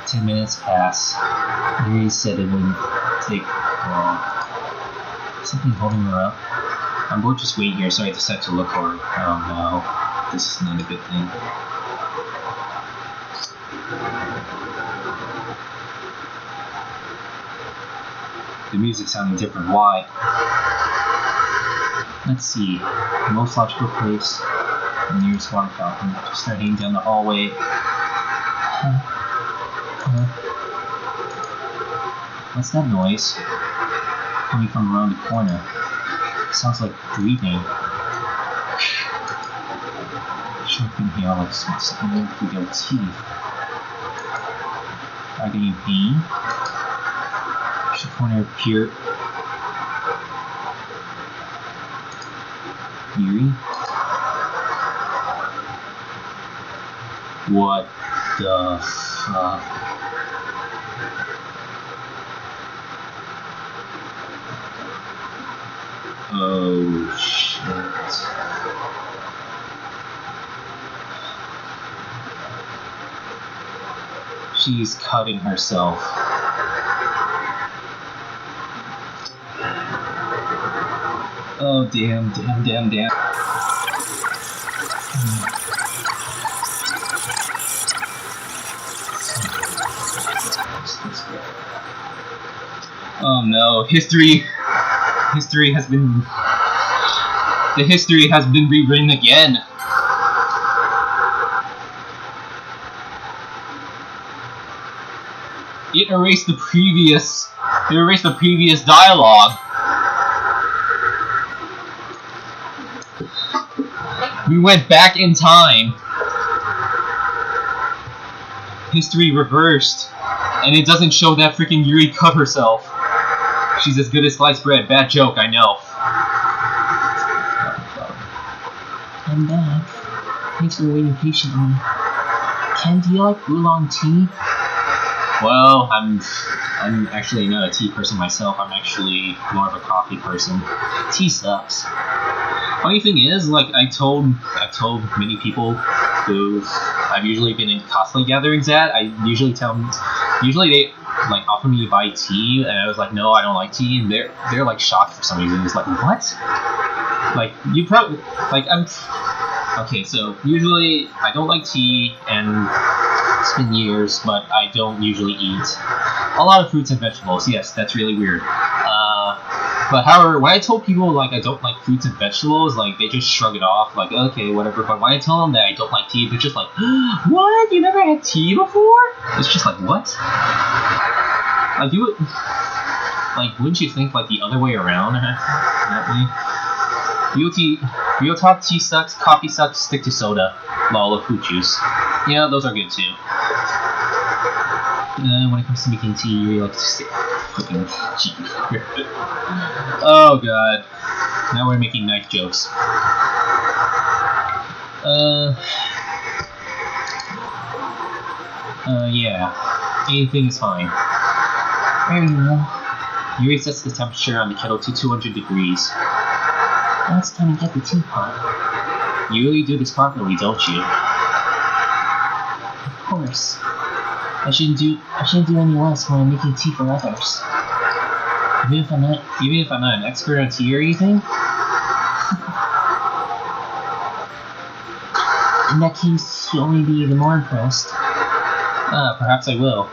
10 minutes pass. Yuri said it wouldn't take long. Something holding her up. I'm bored, just wait here, so I decided to look for her. Oh no, this is not a good thing. The music sounding different. Why? Let's see. The most logical place. The nearest water fountain. Just start heading down the hallway. What's that noise? Coming from around the corner. Sounds like breathing. Sharp inhale like something through their teeth. Are they in pain? The corner appeared. Yuri? What the fuck? Oh shit. She's cutting herself. Oh damn. Oh no, history has been rewritten again. It erased the previous dialogue. We went back in time. History reversed. And it doesn't show that freaking Yuri cut herself. She's as good as sliced bread. Bad joke, I know. I'm back. Thanks for waiting patiently. Ken, do you like oolong tea? Well, I'm actually not a tea person myself. I'm actually more of a coffee person. Tea sucks. Funny thing is, like I've told many people who I've usually been in cosplay gatherings at, I usually tell them, usually they like offer me to buy tea, and I was like, no, I don't like tea, and they're like shocked for some reason. It's like, what? Like you probably like I'm. Okay, so usually I don't like tea, and it's been years, but I don't usually eat a lot of fruits and vegetables. Yes, that's really weird. But however, when I told people like I don't like fruits and vegetables, like they just shrug it off, like okay, whatever. But when I tell them that I don't like tea, they're just like, what? You never had tea before? It's just like, what? Like you would, like wouldn't you think like the other way around? That way. Real talk, tea sucks, coffee sucks, stick to soda. Lol of fruit juice. Yeah, those are good too. When it comes to making tea, you really like to stick freaking cheap. Oh god. Now we're making knife jokes. Yeah. Anything is fine. There you go. Yuri sets the temperature on the kettle to 200 degrees. Now it's time to get the teapot. You really do this properly, don't you? Of course. I shouldn't do any less when I'm making tea for others. Even if I'm not an expert on tea or anything? In that case, you'll only be even more impressed. Perhaps I will.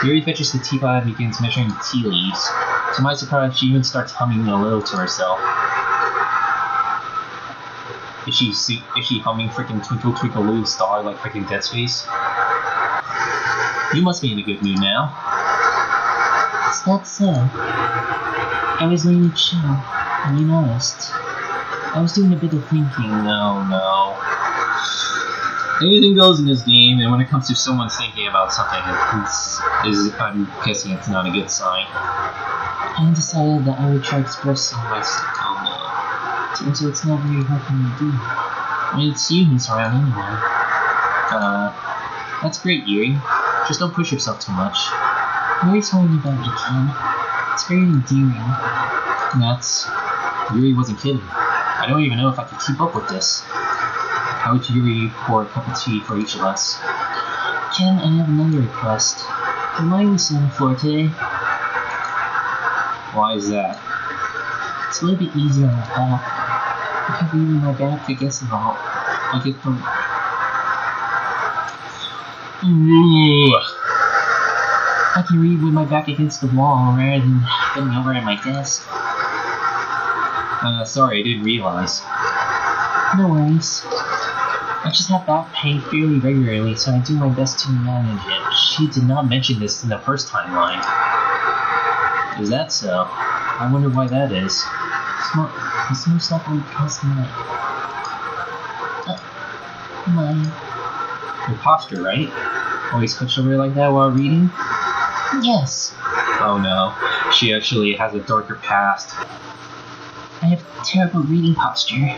Yuri fetches the teapot and begins measuring the tea leaves. To my surprise, she even starts humming a little to herself. Is she humming freaking Twinkle Twinkle Little Star like freaking Dead Space? You must be in a good mood now. Is that so? I was laying it chill, and you noticed. I was doing a bit of thinking. No. Anything goes in this game, and when it comes to someone thinking about something, I'm guessing it's not a good sign. I decided that I would try expressing myself. Turns out it's not very hard for me to do. I mean, it's you who's around anyway. That's great, Yuri. Just don't push yourself too much. Yuri's worrying about you, Ken. It's very endearing. Yuri wasn't kidding. I don't even know if I could keep up with this. How would Yuri pour a cup of tea for each of us? Ken, I have another request. Mine was on the floor today. Why is that? It's a little bit easier on my back. I can read with my back against the wall. I get from. Ooh. I can read with my back against the wall rather than bending over at my desk. Sorry, I didn't realize. No worries. I just have back pain fairly regularly, so I do my best to manage it. She did not mention this in the first timeline. Is that so? I wonder why that is. It's most likely because Your posture, right? Always hunched over like that while reading? Yes. Oh no, she actually has a darker past. I have terrible reading posture,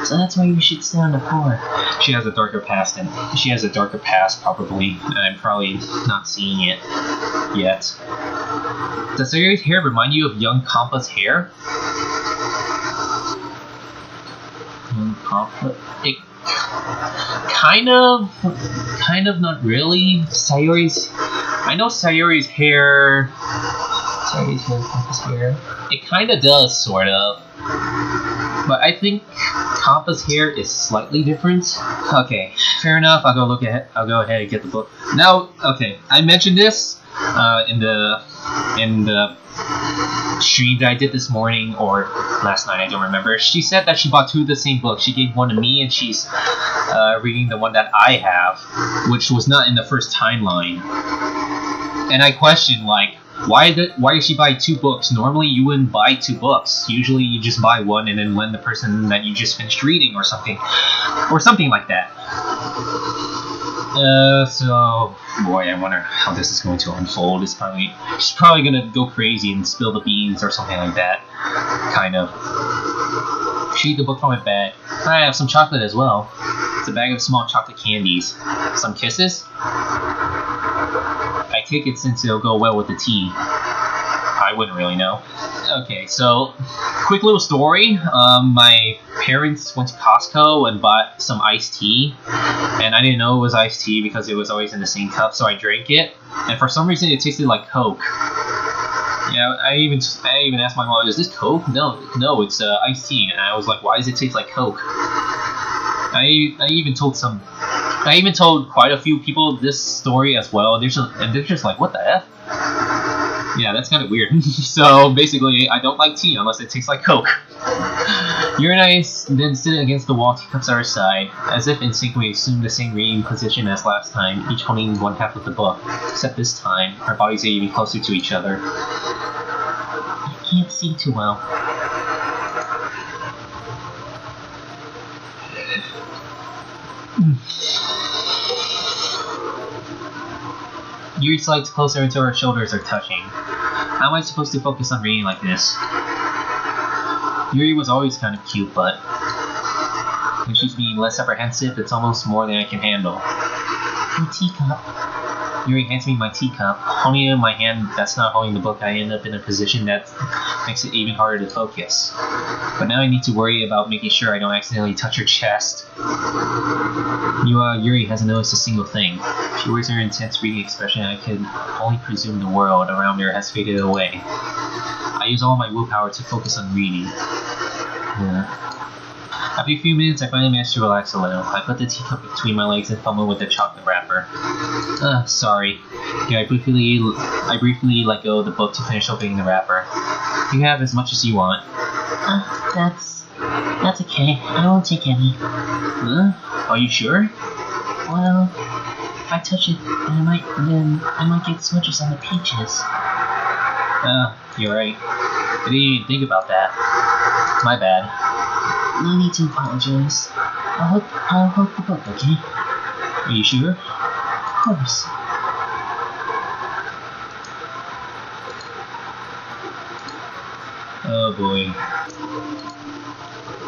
so that's why you should sit on the floor. She has a darker past, probably, and I'm probably not seeing it yet. Does Sayori's hair remind you of young Kampa's hair? Young Kampa? It kind of, not really. I know Sayori's hair. Kampa's hair. It kind of does, sort of. But I think Kampa's hair is slightly different. Okay, fair enough. I'll go ahead and get the book. Now, okay, I mentioned this in the stream that I did this morning or last night. I don't remember. She said that she bought 2 of the same book. She gave one to me, and she's reading the one that I have, which was not in the first timeline. And I questioned, like, why did she buy 2 books? Normally you wouldn't buy 2 books. Usually you just buy one and then lend the person that you just finished reading or something like that. So boy, I wonder how this is going to unfold. She's probably gonna go crazy and spill the beans or something like that. Kind of. She ate the book from my bag. I have some chocolate as well. It's a bag of small chocolate candies. Some kisses? I take it since it'll go well with the tea. I wouldn't really know. Okay, so quick little story. My parents went to Costco and bought some iced tea, and I didn't know it was iced tea because it was always in the same cup, so I drank it, and for some reason it tasted like Coke. Yeah, I even asked my mom, "Is this Coke?" No, it's iced tea, and I was like, "Why does it taste like Coke?" I even told quite a few people this story as well. They're just like, "What the F?" Yeah, that's kind of weird. So basically, I don't like tea unless it tastes like Coke. Yuri and I then sit against the wall, teacups at our side. As if in sync, we assume the same reading position as last time, each holding one half of the book. Except this time, our bodies are even closer to each other. I can't see too well. Yuri slides closer until her shoulders are touching. How am I supposed to focus on reading like this? Yuri was always kind of cute, but when she's being less apprehensive, it's almost more than I can handle. My teacup. Yuri hands me my teacup. Holding it in my hand that's not holding the book, I end up in a position that makes it even harder to focus. But now I need to worry about making sure I don't accidentally touch her chest. Yuri hasn't noticed a single thing. She wears her intense reading expression, and I could only presume the world around her has faded away. I use all my willpower to focus on reading. After a few minutes, I finally managed to relax a little. I put the teacup between my legs and fumbled with the chocolate wrapper. Sorry. Yeah, I briefly let go of the book to finish opening the wrapper. You can have as much as you want. That's okay. I won't take any. Huh? Are you sure? Well, if I touch it, then I might get smudges on the peaches. You're right. I didn't even think about that. My bad. No need to apologize. I'll hold the book, okay? Are you sure? Of course. Oh boy.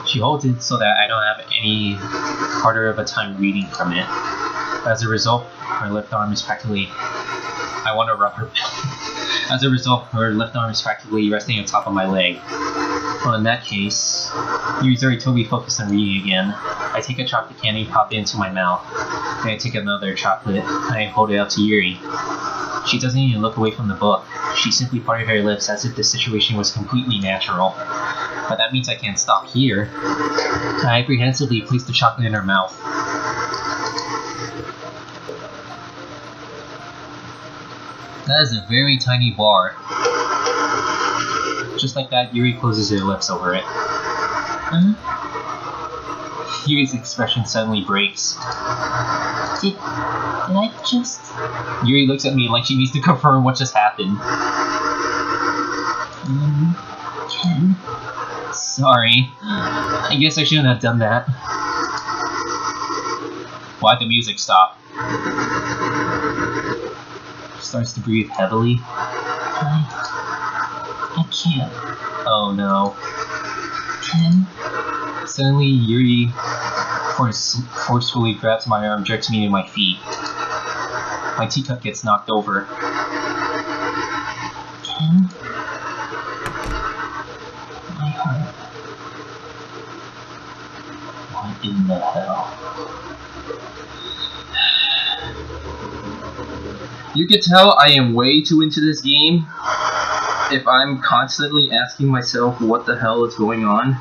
She holds it so that I don't have any harder of a time reading from it. As a result, her left arm is practically... I want to rub her... As a result, her left arm is practically resting on top of my leg. Well, in that case, Yuri's already totally focused on reading again. I take a chocolate candy and pop it into my mouth. Then I take another chocolate and I hold it out to Yuri. She doesn't even look away from the book. She simply parted her lips as if the situation was completely natural. But that means I can't stop here. I apprehensively placed the chocolate in her mouth. That is a very tiny bar. Just like that, Yuri closes her lips over it. Yuri's expression suddenly breaks. Did I just... Yuri looks at me like she needs to confirm what just happened. Ken? Sorry. I guess I shouldn't have done that. Why'd the music stop? Starts to breathe heavily. I can't. Oh no. Ken? Suddenly, Yuri forcefully grabs my arm, jerks me to my feet. My teacup gets knocked over. Ken? My heart. What in the hell? You can tell I am way too into this game if I'm constantly asking myself what the hell is going on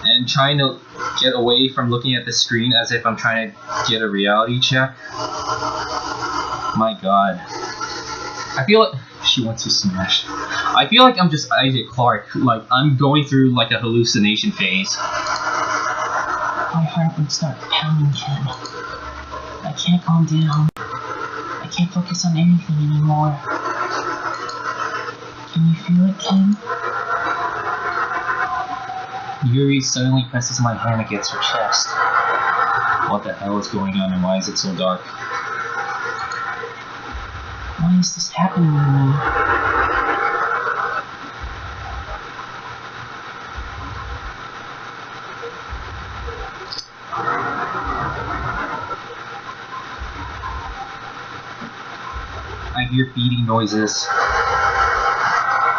and trying to get away from looking at the screen as if I'm trying to get a reality check. My god. I feel like she wants to smash. I feel like I'm just Isaac Clarke, like I'm going through like a hallucination phase. My heart would start pounding, Ken. I can't calm down. I can't focus on anything anymore. Can you feel it, Ken? Yuri suddenly presses my hand against her chest. What the hell is going on and why is it so dark? Why is this happening to me? I hear beating noises.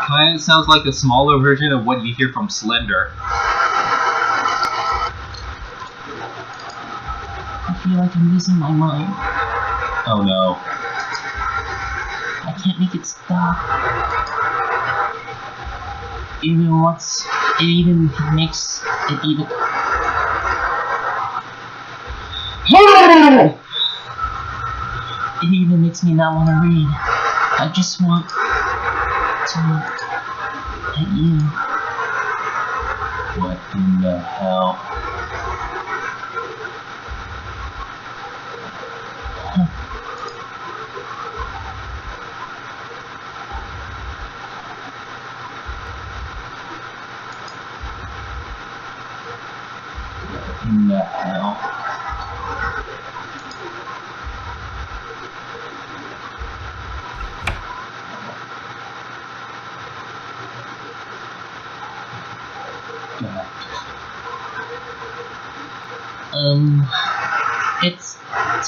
Kinda sounds like a smaller version of what you hear from Slender. I feel like I'm losing my mind. Oh no. I can't make it stop. It even makes me not want to read. I just want to look at you. What in the hell? In the hell? God. It's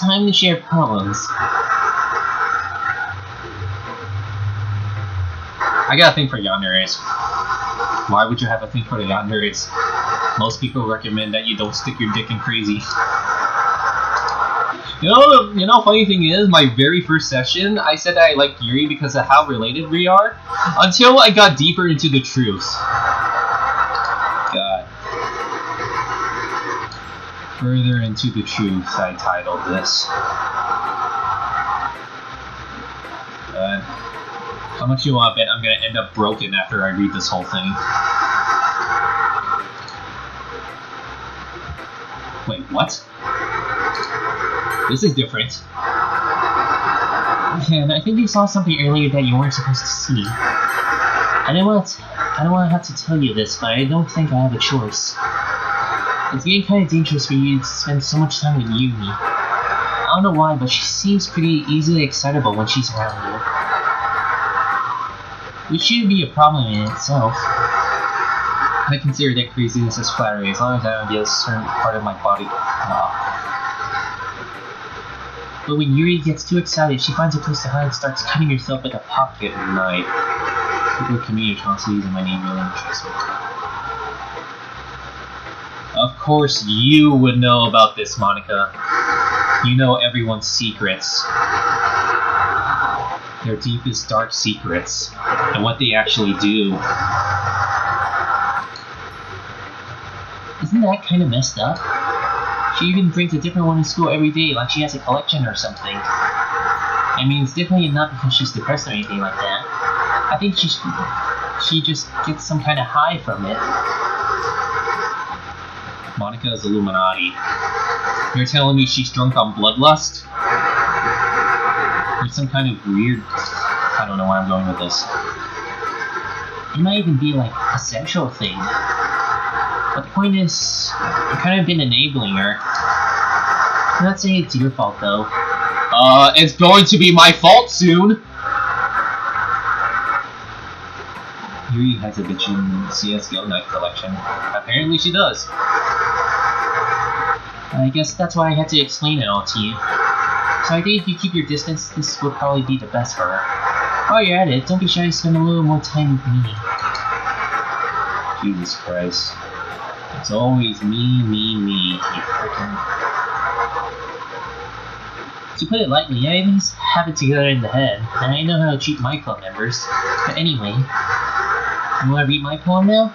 time to share problems. I got a thing for yanderes. Why would you have a thing for the yanderes? Most people recommend that you don't stick your dick in crazy. You know, funny thing is, my very first session, I said that I liked Yuri because of how related we are, until I got deeper into the truth. God. Further into the truth, I titled this. God. How much you want to bet I'm gonna end up broken after I read this whole thing? Wait, what? This is different. And I think you saw something earlier that you weren't supposed to see. I don't want to have to tell you this, but I don't think I have a choice. It's getting kind of dangerous for you to spend so much time with Yuri. I don't know why, but she seems pretty easily excitable when she's around you. Which shouldn't be a problem in itself. I consider that craziness as flattery, as long as I don't get a certain part of my body off. But when Yuri gets too excited, she finds a place to hide and starts cutting herself with a pocket knife. People commit atrocities and my name really interests me. Of course you would know about this, Monica. You know everyone's secrets. their deepest dark secrets and what they actually do. Isn't that kind of messed up? She even brings a different one in school every day, like she has a collection or something. I mean, it's definitely not because she's depressed or anything like that. I think she just gets some kind of high from it. Monica is Illuminati. You're telling me she's drunk on bloodlust? Or some kind of weird... I don't know where I'm going with this. It might even be like a sexual thing. But the point is, you've kind of been enabling her. I'm not saying it's your fault though. It's going to be my fault soon! Yuri has a bitchin' CSGO knife collection. Apparently she does. I guess that's why I had to explain it all to you. So I think if you keep your distance, this would probably be the best for her. While you're at it, don't be shy to spend a little more time with me. Jesus Christ. It's always me, you frickin'... To put it lightly, I at least have it together in the head, and I know how to treat my club members. But anyway, you wanna read my poem now?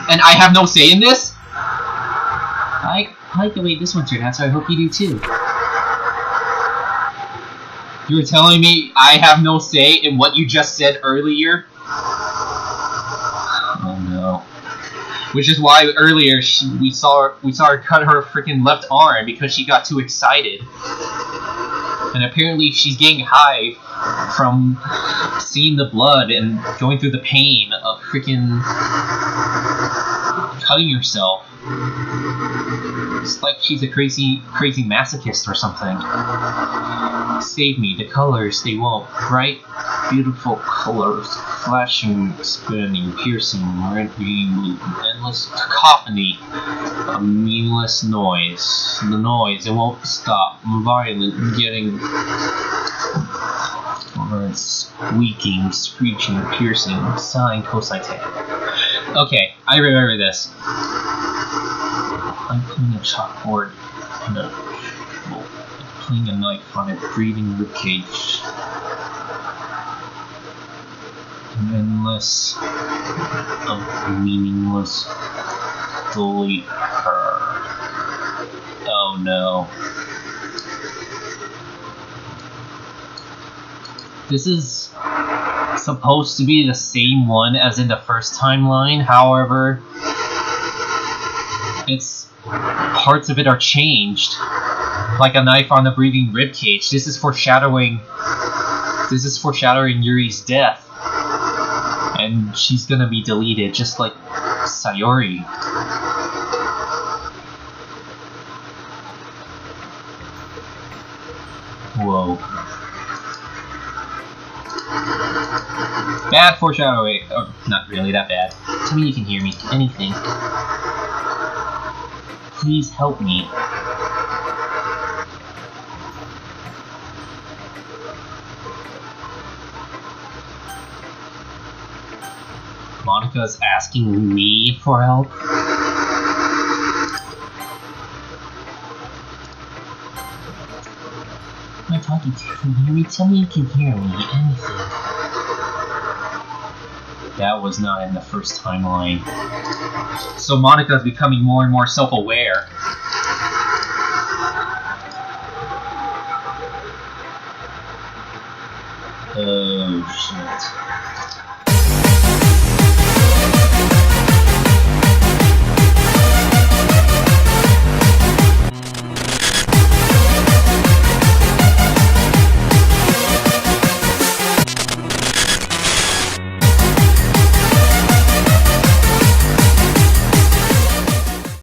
And I have no say in this? I like the way this one turned out, so I hope you do too. You were telling me I have no say in what you just said earlier? Oh no. Which is why earlier we saw her cut her freaking left arm because she got too excited. And apparently she's getting high from seeing the blood and going through the pain of freaking cutting herself. It's like she's a crazy masochist or something. Save me, the colors, they won't. Bright, beautiful colors, flashing, spinning, piercing, red, green, blue, endless cacophony, a meaningless noise. The noise, it won't stop. Violent, getting words, squeaking, screeching, piercing, sighing, cosine. Okay, I remember this. I'm putting a chalkboard and putting a knife on a breathing ribcage. Endless of meaningless dully her. Oh no. This is supposed to be the same one as in the first timeline, however, parts of it are changed. Like a knife on the breathing ribcage. This is foreshadowing Yuri's death. And she's gonna be deleted, just like Sayori. Whoa. Bad foreshadowing. Oh, not really that bad. Tell me you can hear me. Anything. Please help me. Monica's asking me for help? Am I talking to you? Can you hear me? Tell me you can hear me. Anything. That was not in the first timeline. So Monica's becoming more and more self-aware. Oh shit.